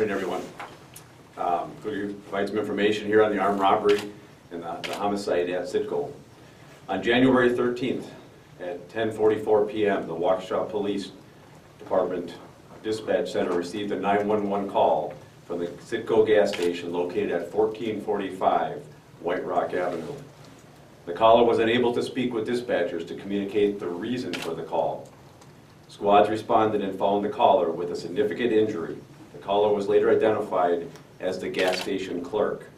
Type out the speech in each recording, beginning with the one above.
Morning, everyone. Going to provide some information here on the armed robbery and the homicide at Citgo. On January 13th at 10:44 p.m., the Waukesha Police Department Dispatch Center received a 911 call from the Citgo gas station located at 1445 White Rock Avenue. The caller was unable to speak with dispatchers to communicate the reason for the call. Squads responded and found the caller with a significant injury. The caller was later identified as the gas station clerk.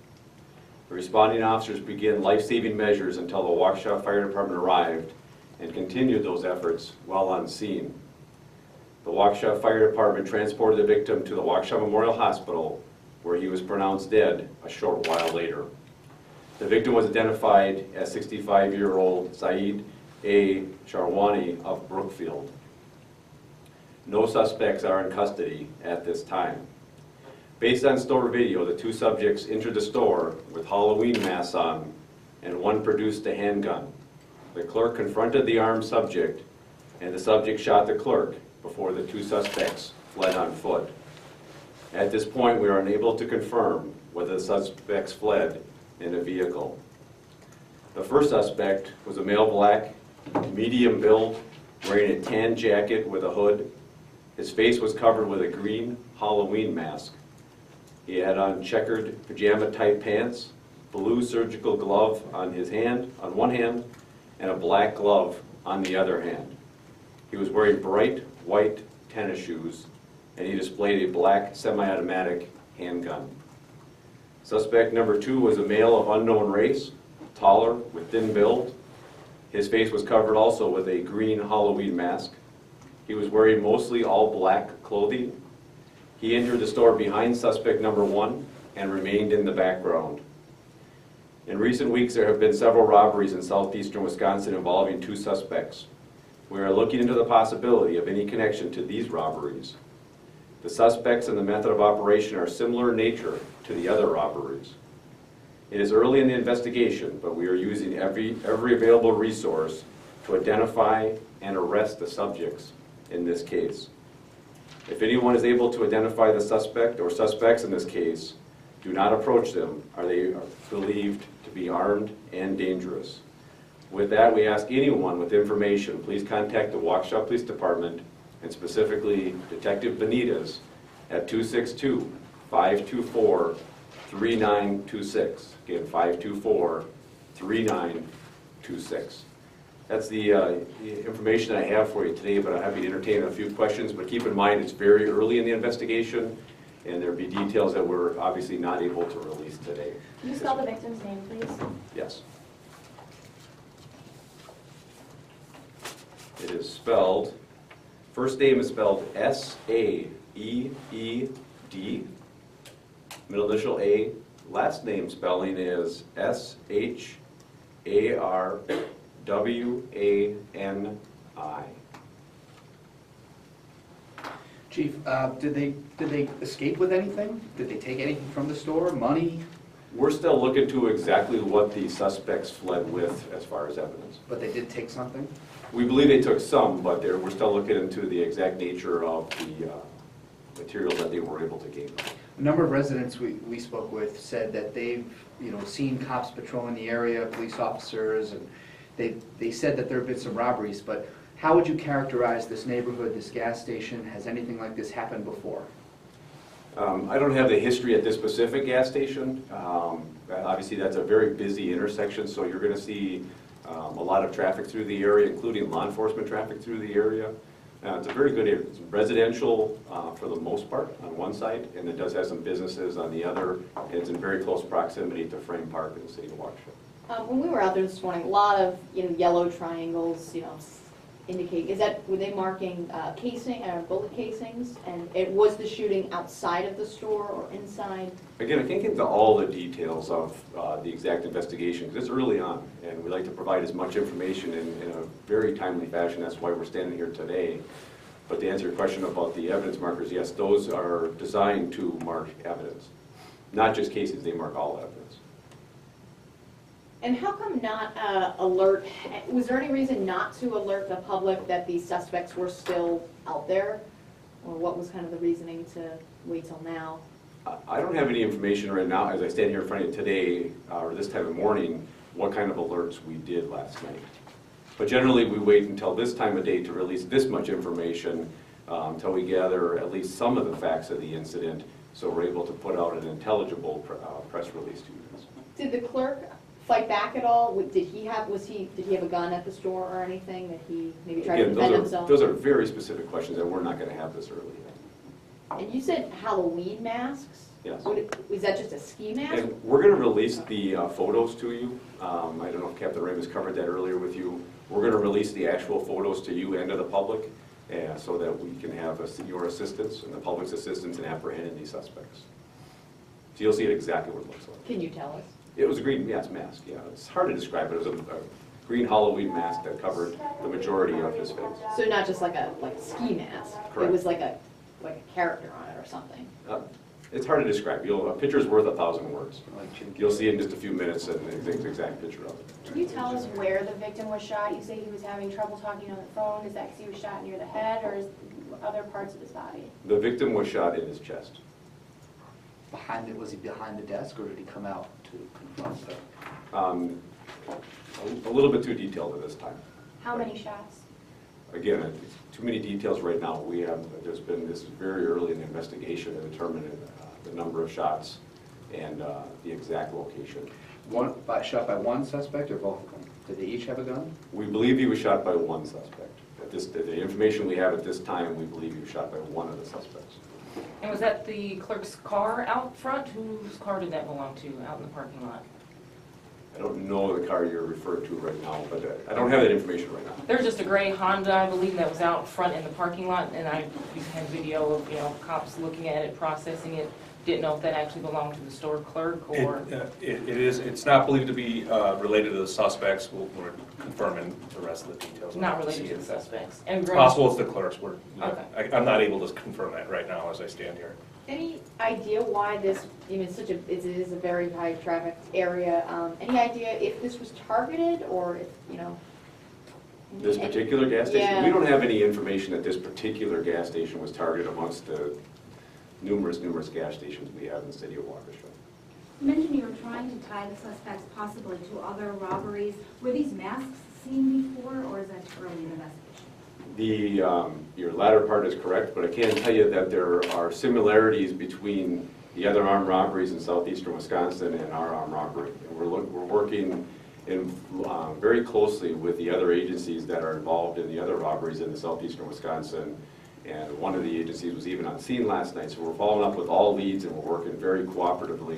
The responding officers began life-saving measures until the Waukesha Fire Department arrived and continued those efforts while on scene. The Waukesha Fire Department transported the victim to the Waukesha Memorial Hospital, where he was pronounced dead a short while later. The victim was identified as 65-year-old Saeed A. Sharwani of Brookfield. No suspects are in custody at this time. Based on store video, the two subjects entered the store with Halloween masks on, and one produced a handgun. The clerk confronted the armed subject, and the subject shot the clerk before the two suspects fled on foot. At this point, we are unable to confirm whether the suspects fled in a vehicle. The first suspect was a male black, medium build, wearing a tan jacket with a hood. His face was covered with a green Halloween mask. He had on checkered pajama-type pants, blue surgical glove on his hand, on one hand, and a black glove on the other hand. He was wearing bright white tennis shoes, and he displayed a black semi-automatic handgun. Suspect number two was a male of unknown race, taller, with thin build. His face was covered also with a green Halloween mask. He was wearing mostly all black clothing. He entered the store behind suspect number one and remained in the background. In recent weeks, there have been several robberies in southeastern Wisconsin involving two suspects. We are looking into the possibility of any connection to these robberies. The suspects and the method of operation are similar in nature to the other robberies. It is early in the investigation, but we are using every available resource to identify and arrest the subjects in this case. If anyone is able to identify the suspect or suspects in this case, do not approach them, or they are believed to be armed and dangerous. With that, we ask anyone with information, please contact the Waukesha Police Department, and specifically Detective Benitez at 262-524-3926. Again, 524-3926. That's the information I have for you today, but I'm happy to entertain a few questions. But keep in mind, it's very early in the investigation, and there'll be details that we're obviously not able to release today. Can you spell the victim's name, please? Yes. It is spelled, first name is spelled S-A-E-E-D, middle initial A. Last name spelling is S-H-A-R-W-A-N-I. Chief, did they escape with anything? Did they take anything from the store? Money? We're still looking to exactly what the suspects fled with as far as evidence. But they did take something? We believe they took some, but we're still looking into the exact nature of the material that they were able to gain. A number of residents we spoke with said that they've seen cops patrolling the area, police officers, and they said that there have been some robberies. But how would you characterize this neighborhood, this gas station? Has anything like this happened before? I don't have the history at this specific gas station. Obviously, that's a very busy intersection, so you're going to see a lot of traffic through the area, including law enforcement traffic through the area. It's a very good area. It's residential for the most part on one side, and it does have some businesses on the other, and it's in very close proximity to Frame Park in the city of Waukesha. When we were out there this morning, a lot of yellow triangles, indicate, were they marking bullet casings? And was the shooting outside of the store or inside? Again, I can't get into all the details of the exact investigation because it's early on, and we like to provide as much information in a very timely fashion. That's why we're standing here today. But to answer your question about the evidence markers, yes, those are designed to mark evidence. Not just cases, they mark all evidence. And how come not alert? Was there any reason not to alert the public that these suspects were still out there? Or what was kind of the reasoning to wait till now? I don't have any information right now, as I stand here in front of you today, or this time of morning, what kind of alerts we did last night. But generally, we wait until this time of day to release this much information, until we gather at least some of the facts of the incident, so we're able to put out an intelligible press release to you guys. Did the clerk fight back at all? Did he have a gun at the store or anything that he maybe tried to defend himself? Those are very specific questions, and we're not going to have this early. And you said Halloween masks? Yes. Was that just a ski mask? And we're going to release the photos to you. I don't know if Captain Ramus covered that earlier with you. We're going to release the actual photos to you and to the public, so that we can have your assistance and the public's assistance in apprehending these suspects. So you'll see exactly what it looks like. Can you tell us? It was a green mask, yeah. It's hard to describe, but it was a green Halloween mask that covered the majority of his face. So not just like a ski mask? Correct. It was like a character on it or something? It's hard to describe. A picture's worth 1,000 words. Like Jim You'll see it in just a few minutes and the exact picture of it. Can you tell us where the victim was shot? You say he was having trouble talking on the phone. Is that because he was shot near the head, or is other parts of his body? The victim was shot in his chest. was he behind the desk, or did he come out to confront her? A little bit too detailed at this time. How many shots? Again, it's too many details right now. This is very early in the investigation to determine the number of shots and the exact location. Shot by one suspect or both of them? Did they each have a gun? We believe he was shot by one suspect. The information we have at this time, we believe he was shot by one of the suspects. And was that the clerk's car out front? Whose car did that belong to out in the parking lot? I don't know the car you're referring to right now, but I don't have that information right now. There was just a gray Honda, I believe, that was out front in the parking lot, and we had video of, cops looking at it, processing it. Didn't know if that actually belonged to the store clerk or... It's not believed to be related to the suspects. We're confirming the rest of the details. Not related to the suspects. And Possible it's the clerks. Okay. I'm not able to confirm that right now as I stand here. Any idea why this, it is a very high traffic area, any idea if this was targeted or if, This particular gas station? Yeah. We don't have any information that this particular gas station was targeted amongst the numerous gas stations we have in the city of Waukesha. You mentioned you were trying to tie the suspects possibly to other robberies. Were these masks seen before, or is that early in the investigation? Your latter part is correct, but I can tell you that there are similarities between the other armed robberies in southeastern Wisconsin and our armed robbery. And we're working very closely with the other agencies that are involved in the other robberies in the southeastern Wisconsin. And one of the agencies was even on scene last night, so we're following up with all leads and we're working very cooperatively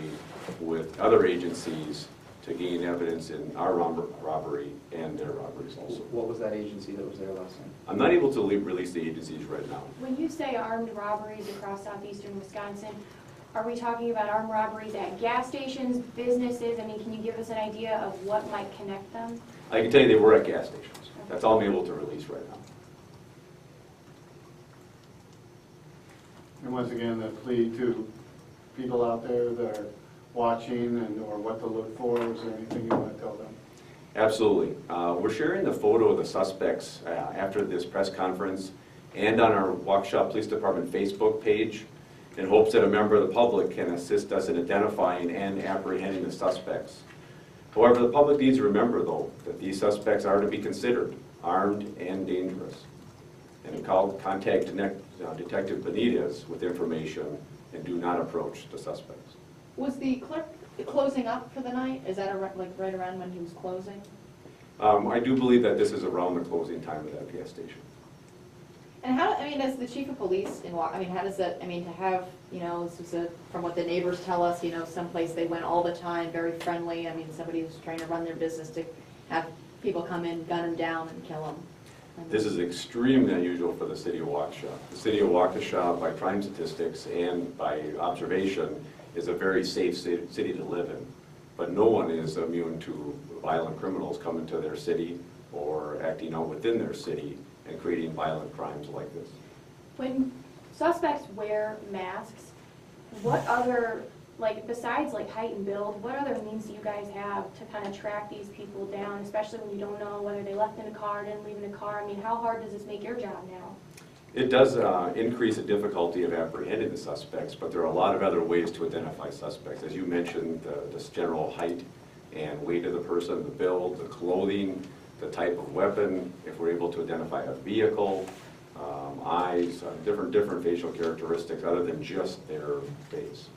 with other agencies to gain evidence in our robbery and their robberies also. What was that agency that was there last night? I'm not able to release the agencies right now. When you say armed robberies across southeastern Wisconsin, are we talking about armed robberies at gas stations, businesses? I mean, can you give us an idea of what might connect them? I can tell you they were at gas stations. That's all I'm able to release right now. And once again, the plea to people out there that are watching or what to look for, is there anything you want to tell them? Absolutely. We're sharing the photo of the suspects after this press conference and on our Waukesha Police Department Facebook page in hopes that a member of the public can assist us in identifying and apprehending the suspects. However, the public needs to remember, though, that these suspects are to be considered armed and dangerous. And contact Detective Benitez with information and do not approach the suspects. Was the clerk closing up for the night? Is that right around when he was closing? I do believe that this is around the closing time of that gas station. And as the chief of police in how does that, to have, this was from what the neighbors tell us, someplace they went all the time, very friendly. Somebody who's trying to run their business to have people come in, gun them down and kill them. This is extremely unusual for the city of Waukesha. The city of Waukesha, by crime statistics and by observation, is a very safe city to live in. But no one is immune to violent criminals coming to their city or acting out within their city and creating violent crimes like this. When suspects wear masks, what other, besides height and build, what other means do you guys have to kind of track these people down, especially when you don't know whether they left in a car, didn't leave in a car? How hard does this make your job now? It does increase the difficulty of apprehending the suspects, but there are a lot of other ways to identify suspects. As you mentioned, this general height and weight of the person, the build, the clothing, the type of weapon, if we're able to identify a vehicle, eyes, different facial characteristics other than just their face.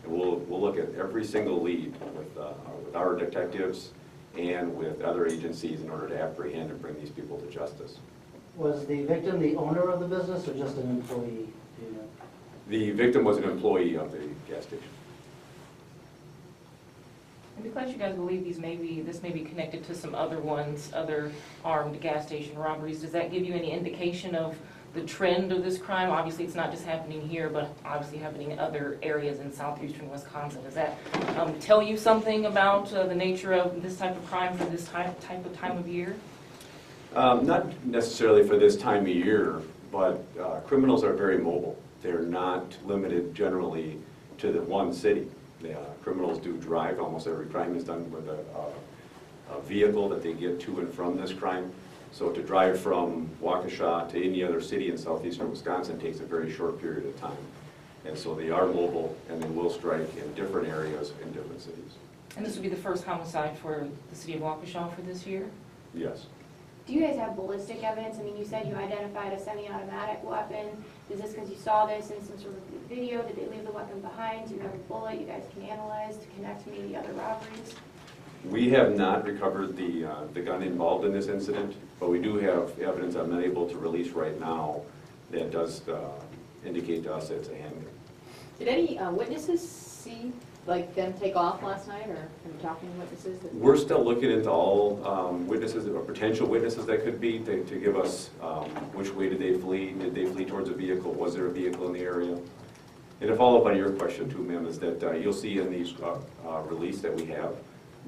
And we'll look at every single lead with our detectives and with other agencies in order to apprehend and bring these people to justice. Was the victim the owner of the business or just an employee? Do you know? The victim was an employee of the gas station. And because you guys believe this may be connected to some other ones, other armed gas station robberies, does that give you any indication of the trend of this crime? Obviously, it's not just happening here, but obviously happening in other areas in southeastern Wisconsin. Does that tell you something about the nature of this type of crime for this type of time of year? Not necessarily for this time of year, but criminals are very mobile. They're not limited generally to the one city. Criminals do drive. Almost every crime is done with a vehicle that they get to and from this crime. So to drive from Waukesha to any other city in southeastern Wisconsin takes a very short period of time. And so they are mobile, and they will strike in different areas in different cities. And this would be the first homicide for the city of Waukesha for this year? Yes. Do you guys have ballistic evidence? I mean, you said you identified a semi-automatic weapon. Is this because you saw this in some sort of video? Did they leave the weapon behind? Do you have a bullet you guys can analyze to connect to maybe other robberies? We have not recovered the gun involved in this incident, but we do have evidence I'm not able to release right now that does indicate to us that it's a handgun. Did any witnesses see like them take off last night, or any talking witnesses? We're still looking into all witnesses or potential witnesses that could be to give us which way did they flee? Did they flee towards a vehicle? Was there a vehicle in the area? And to follow up on your question too, ma'am, is that you'll see in these release that we have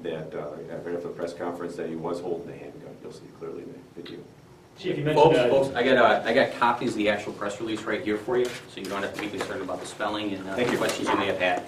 that right after the press conference that he was holding the handgun. You'll see clearly in the video. Chief, you mentioned Folks, I got copies of the actual press release right here for you, so you don't have to be concerned about the spelling and Thank you. questions you may have had.